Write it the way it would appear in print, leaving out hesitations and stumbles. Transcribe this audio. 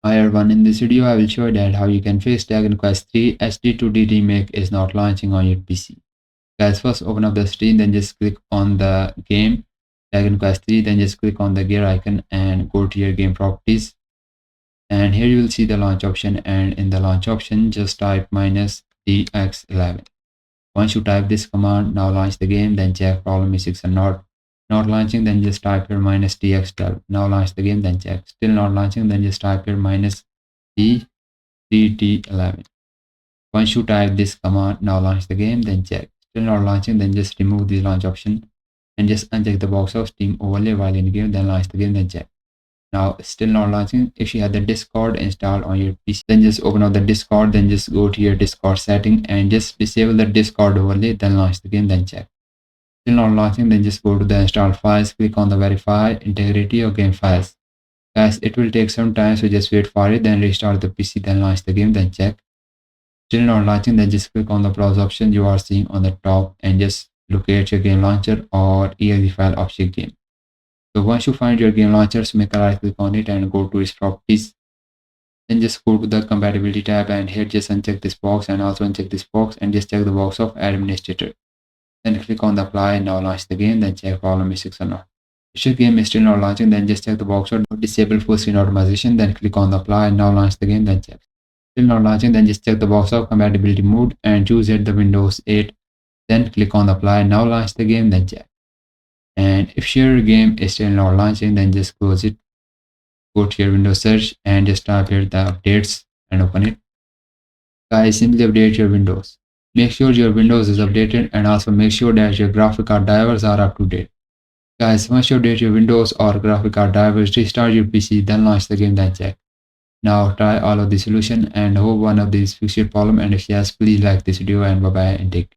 Hi everyone, in this video I will show you that how you can fix Dragon Quest 3 HD-2D remake is not launching on your PC. Guys, first open up the Steam, then just click on the game Dragon Quest 3, then just click on the gear icon and go to your game properties. And here you will see the launch option, and in the launch option just type -dx11. Once you type this command, now launch the game, then check problem is 6 or not launching, then just type here -dx12. Now launch the game, then check. Still not launching, then just type here -d3t11. Once you type this command, now launch the game, then check. Still not launching, then just remove the launch option and just uncheck the box of Steam overlay while in the game, then launch the game, then check. Now still not launching. If you have the Discord installed on your PC, then just open up the Discord, then just go to your Discord setting and just disable the Discord overlay, then launch the game, then check. Still not launching, then just go to the install files, click on the verify integrity of game files. Guys, it will take some time, so just wait for it, then restart the PC, then launch the game, then check. Still not launching, then just click on the browse option you are seeing on the top and just locate your game launcher or exe file of your game. So once you find your game launcher, so make a right click on it and go to its properties. Then just go to the compatibility tab, and here just uncheck this box and also uncheck this box and just check the box of administrator. Then click on the apply and now launch the game, then check problem is 6 or not. If your game is still not launching, then just check the box or disable full screen optimization, then click on the apply and now launch the game, then check. Still not launching, then just check the box of compatibility mode and choose it the Windows 8, then click on the apply and now launch the game, then check. And if your game is still not launching, then just close it, go to your Windows search and just type here the updates and open it. Guys, simply update your Windows. Make sure your Windows is updated and also make sure that your graphic card drivers are up to date. Guys, once you update your Windows or graphic card drivers, restart your PC, then launch the game, then check. Now try all of the solution and hope one of these fix your problem, and if yes, please like this video and bye bye and take care.